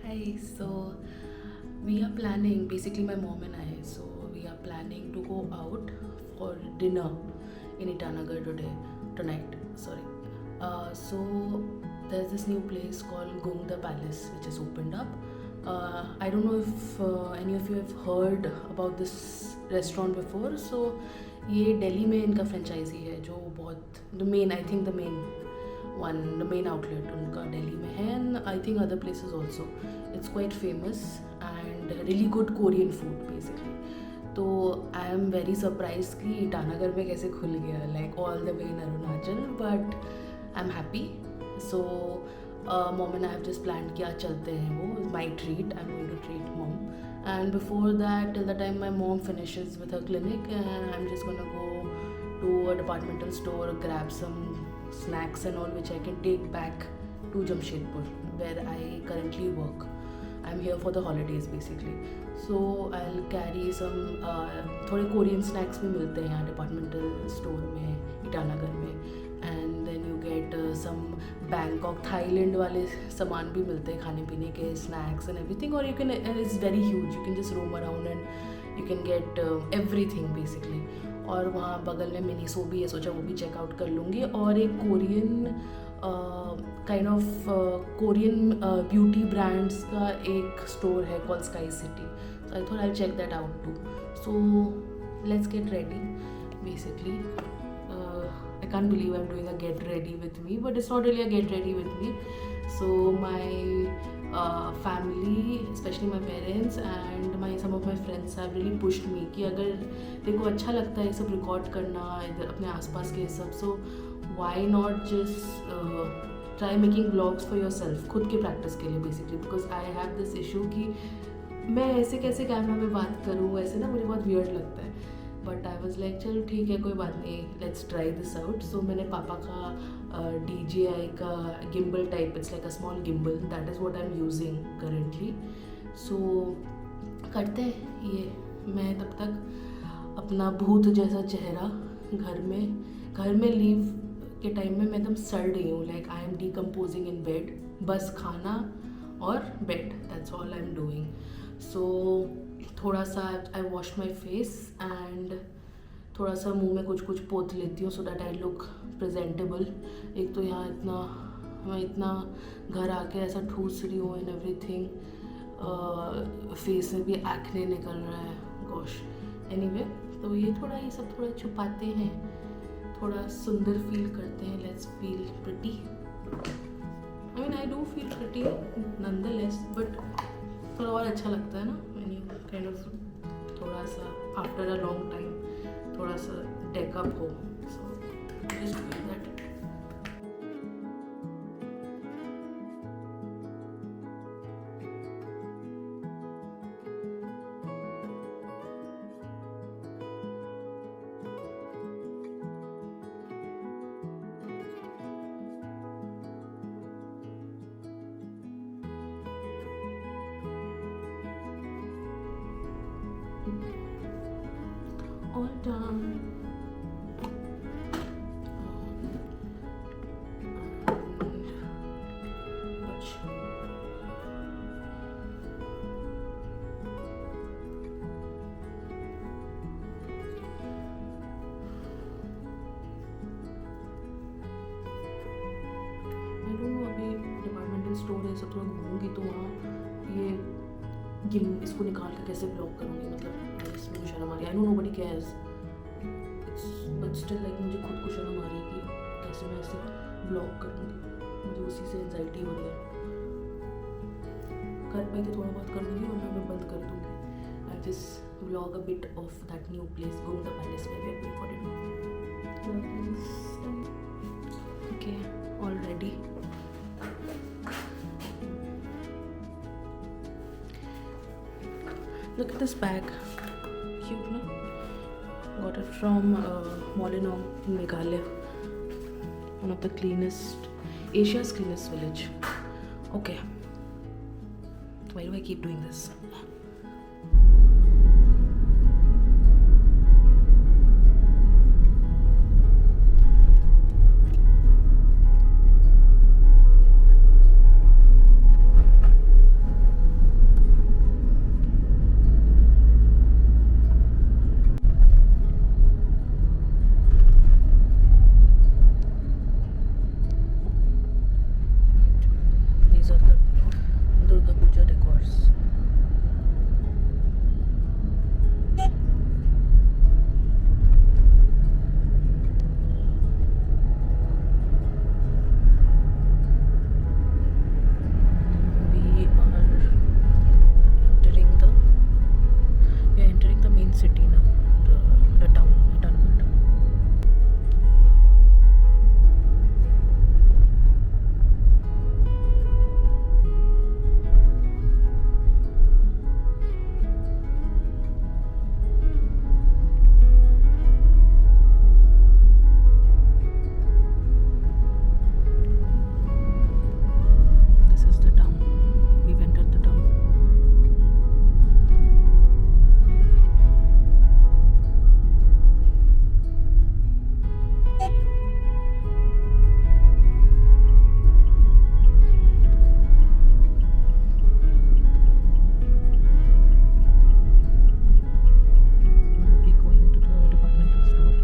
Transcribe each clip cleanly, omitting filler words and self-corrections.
Hi, so we are planning, basically my mom and I, so we are planning to go out for dinner in Itanagar tonight, sorry. So there's this new place called Gungda Palace which has opened up. I don't know if any of you have heard about this restaurant before. So ये दिल्ली में इनका franchise है जो बहुत the main outlet उनका दिल्ली में है, and I think other places also. It's quite famous and really good Korean food basically. तो I am very surprised कि ईटानगर में कैसे खुल गया, like all the way in Arunachal, but I'm happy. So mom and I have just planned कि आज चलते हैं, वो my treat. I'm going to treat mom. And before that, till the time my mom finishes with her clinic, I'm just gonna go to a departmental store, grab some snacks and all which I can take back to Jamshedpur where I currently work. I'm here for the holidays basically. So I'll carry some थोड़े Korean snacks भी मिलते हैं यहाँ departmental store में ईटानगर में, and then you get some Bangkok Thailand वाले सामान भी मिलते हैं खाने पीने के, snacks and everything, और you can, and it's very huge, you can just roam around and you can get everything basically. और वहाँ बगल में मिनीसो भी है, सोचा वो भी चेकआउट कर लूँगी, और एक Korean kind of Korean beauty brands का एक स्टोर है called sky city. So I thought I check that out too. So let's get ready basically. I can't believe I'm doing a get ready with me, but it's not really a get ready with me. So my family, especially my parents and some of my friends have really pushed me कि अगर तेरे को अच्छा लगता है ये सब record करना इधर अपने आसपास के सब, so why not just try making vlogs for yourself, खुद के प्रैक्टिस के लिए basically, because I have this issue कि मैं ऐसे कैसे कैमरा में बात करूँ, ऐसे ना मुझे बहुत वियर्ड लगता है. बट आई वॉज लाइक चलो ठीक है कोई बात नहीं, let's try this out. So मैंने पापा का DJI का gimbal type, it's like a small gimbal, that is what I am using currently. So करते हैं ये. मैं तब तक अपना भूत जैसा चेहरा घर में लीव के टाइम में मैं एकदम सड़ रही हूँ, like I am decomposing in bed. बस खाना और bed, that's all I am doing. So थोड़ा सा I wash my face and थोड़ा सा मुंह में कुछ पोत लेती हूँ so that I look presentable. एक तो यहाँ मैं इतना घर आके ऐसा ठूस रही हूँ एंड एवरीथिंग, फेस में भी एक्ने निकल रहा है, गॉश. एनीवे, तो ये सब थोड़ा छुपाते हैं, थोड़ा सुंदर फील करते हैं. Let's feel pretty. I mean I do feel pretty nonetheless, but थोड़ा और अच्छा लगता है ना काइंड ऑफ थोड़ा सा आफ्टर अ लॉन्ग टाइम थोड़ा सा डेकअप हो. So just doing that. All done. Store है सब थोड़ा घूमूंगी तो वहाँ ये इसको निकाल के कैसे ब्लॉक करूँगी, मतलब इसमें मुझे शर्म आ रही है. I know nobody cares, but still like मुझे खुद को शर्म आ रही है कि कैसे मैं ऐसे ब्लॉक करूँगी. मुझे उसी से एंजाइटी हो रही है. कर पाई तो थोड़ा बहुत कर दूँगी और मैं बंद कर दूँगी. I just vlog a bit of that new place Gungda palace where we are going for dinner. Okay, all ready. Look at this bag, cute no? Got it from Molinong in Meghalaya, one of the cleanest, Asia's cleanest village. Okay, why do I keep doing this? these are the Durga Puja decors. We are entering the main city now, the town, Itanagar. This is the town. We've entered the town. We'll be going to the departmental store,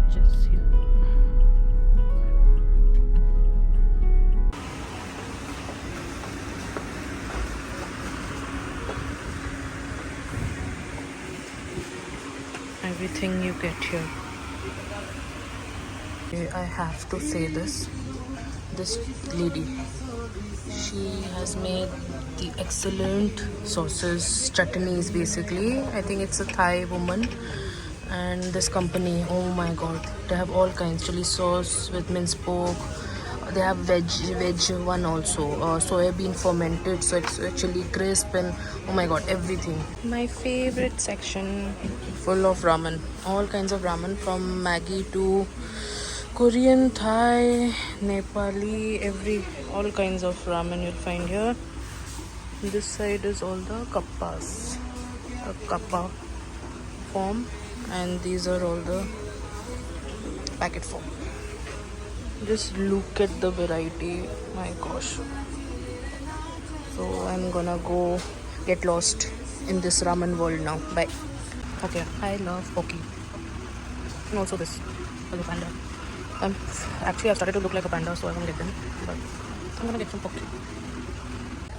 which is here. Everything you get here. Okay, I have to say this lady, she has made the excellent sauces, chutneys basically. I think it's a Thai woman. And this company, oh my god, they have all kinds. Chili sauce with minced pork. They have veg one also, soybean fermented, so it's actually crisp, and oh my god, everything. My favorite section, full of ramen, all kinds of ramen, from Maggi to Korean, Thai, Nepali, all kinds of ramen you'll find here. This side is all the kappas, the kappa form, and these are all the packet form. Just look at the variety, my gosh. So I'm gonna go get lost in this ramen world now. Bye. Okay, I love Poke. And also this, the panda. Actually, I've started to look like a panda, so I won't get them. But I'm gonna get some Poke.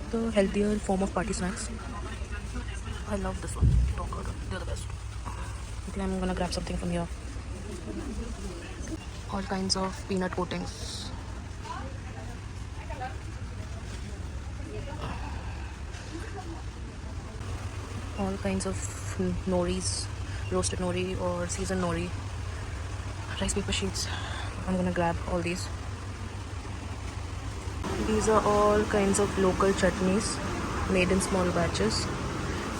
The healthier form of party snacks. I love this one. Oh god, they're the best. Okay, I'm gonna grab something from here. All kinds of peanut coatings. All kinds of noris, roasted nori or seasoned nori. Rice paper sheets. I'm gonna grab all these. These are all kinds of local chutneys made in small batches.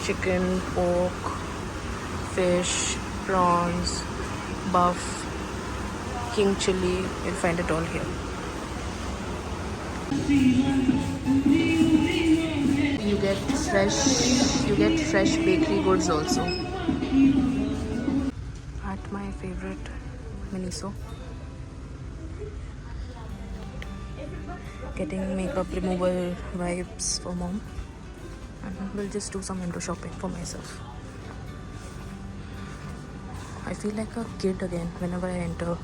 Chicken, pork, fish, prawns, buff, king chili, you'll find it all here. You get fresh bakery goods also. At my favorite Miniso. Getting makeup removal wipes for mom. And we'll just do some window shopping for myself. I feel like a kid again whenever I enter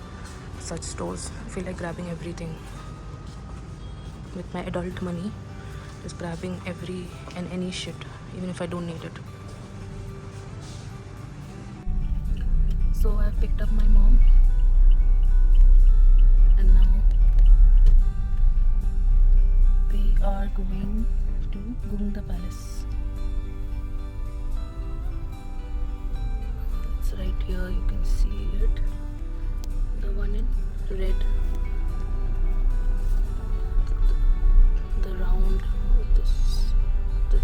such stores. I feel like grabbing everything with my adult money, just grabbing every and any shit, even if I don't need it. So I picked up my mom, and now we are going to Gungda Palace. It's right here, you can see it, the one in red, the round, this. So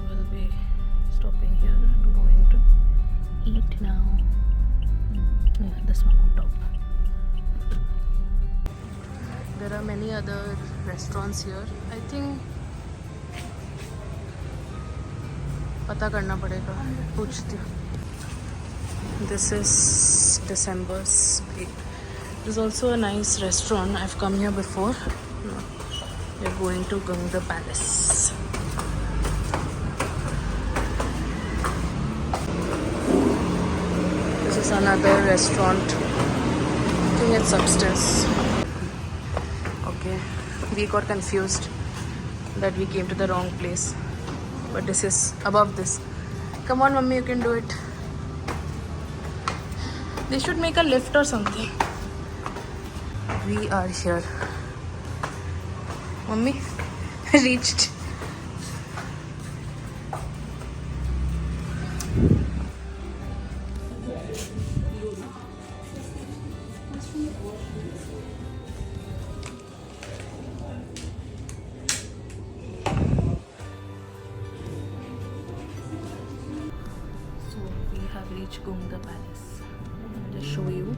we'll be stopping here and going to eat now. Yeah, this one on top. There are many other restaurants here. I think पता करना पड़ेगा, पूछती हूँ. This is December's Break. There's also a nice restaurant. I've come here before. We're going to Gangda Palace. This is another restaurant. I think it's upstairs. we got confused that we came to the wrong place. But this is above this. Come on, mummy, you can do it. They should make a lift or something. We are here. Mummy, reached. Reach Gungda Palace. I'll just show you.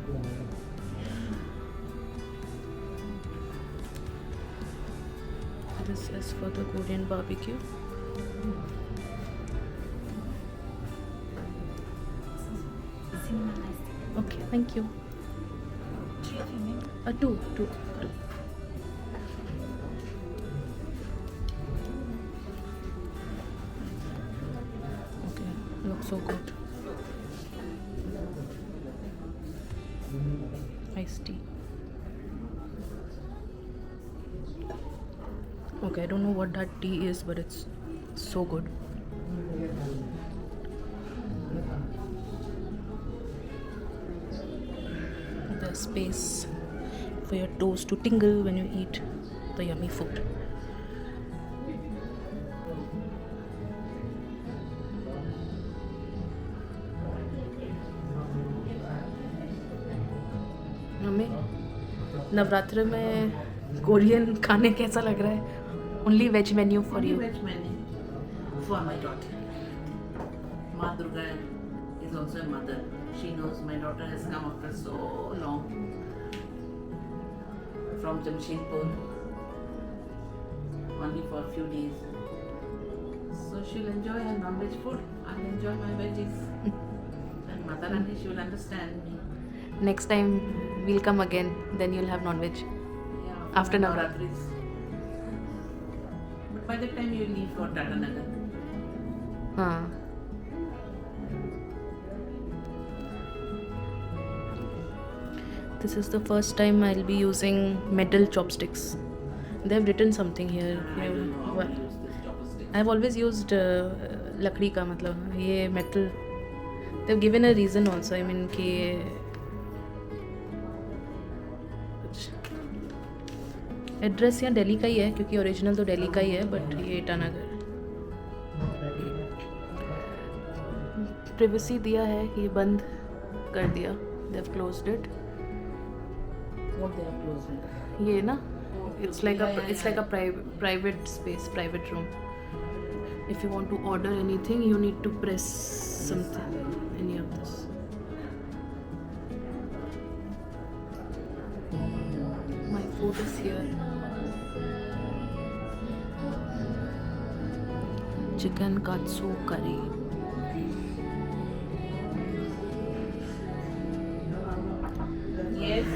This is for the Korean barbecue. Okay, thank you. Two. Okay, looks so good. Iced tea. Okay, I don't know what that tea is, but it's so good. The space for your toes to tingle when you eat the yummy food. Mummy, Navratra में Korean खाने कैसा लग रहा है? Only veg menu for you. Veg menu for my daughter. Ma Durga is also a mother. She knows my daughter has come after so long from Jamshedpur, only for a few days. So she'll enjoy her non-veg food. I'll enjoy my veggies. And Mother Rani, she will understand me. Next time we'll come again. Then you'll have non-veg. Yeah, After Navratris. But by the time you leave for Tata Nagar. This is the first time I'll be using metal chopsticks. They've written something here. I don't know how to use this chopstick. I've always used लकड़ी का, मतलब ये metal. They've given a reason also. I mean कि address यहाँ दिल्ली का ही है, क्योंकि original तो दिल्ली का ही है, बट ये ईटानगर प्रिवेसी दिया है कि ये बंद कर दिया. They have closed it. What they have closed it? ये ना, it's like a private space, private room. If you want to order anything, you need to press something, any of this. My food is here. Chicken katsu curry. Yes.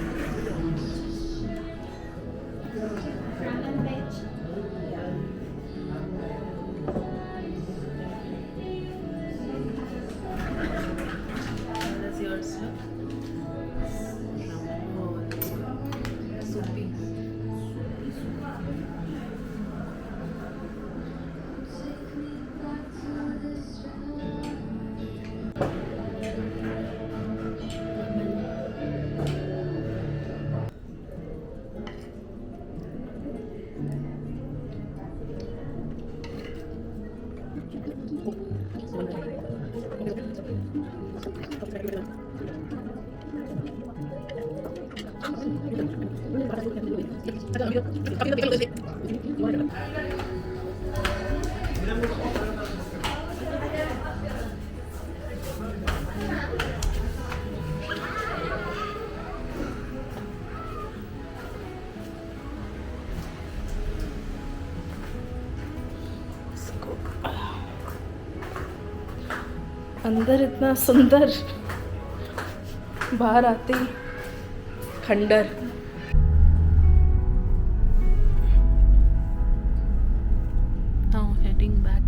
That's yours, sir. Oh, soupy. अंदर इतना सुंदर, बाहर आते ही खंडर. Now heading back.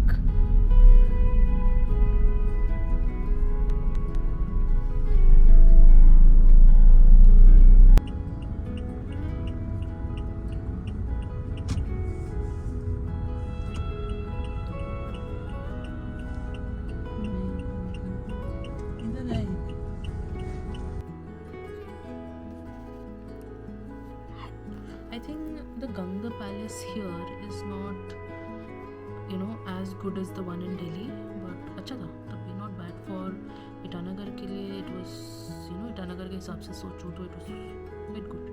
I think the Ganga Palace here is not, you know, as good as the one in Delhi, but अच्छा था, तब भी not bad for ईटानगर के लिए. It was, you know, Itanagar के हिसाब से सोचूं तो it was quite good.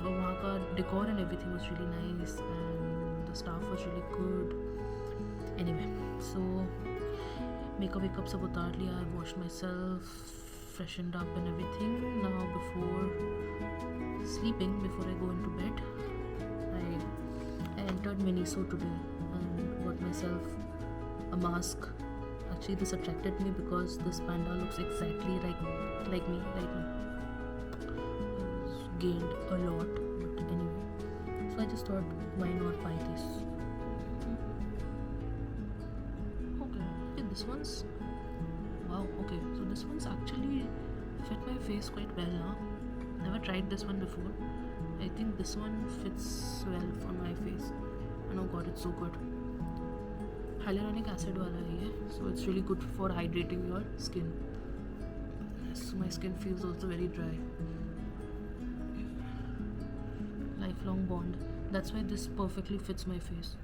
वहाँ का decor and everything was really nice and the staff was really good. Anyway, so makeup सब उतार लिया. I washed myself, freshened up and everything. Now before sleeping, before I go into bed, I entered Miniso today and bought myself a mask. Actually, this attracted me because this panda looks exactly like me right now. I've gained a lot, but anyway. So I just thought, why not buy this? Okay, this one's wow. Okay, so this one's actually fit my face quite well now. Never tried this one before. I think this one fits well for my face. And oh god, it's so good. Hyaluronic acid wala hai ye, so it's really good for hydrating your skin. So my skin feels also very dry. Lifelong bond. That's why this perfectly fits my face.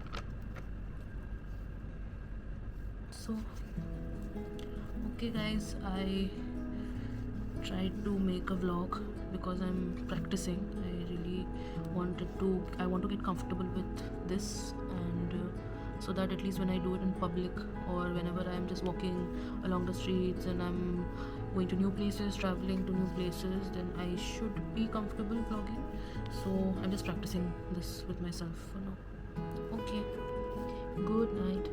So okay guys, I tried to make a vlog because I'm practicing. I want to get comfortable with this, and so that at least when I do it in public or whenever I'm just walking along the streets and I'm going to new places, traveling to new places, then I should be comfortable vlogging. So I'm just practicing this with myself for now. Okay, good night.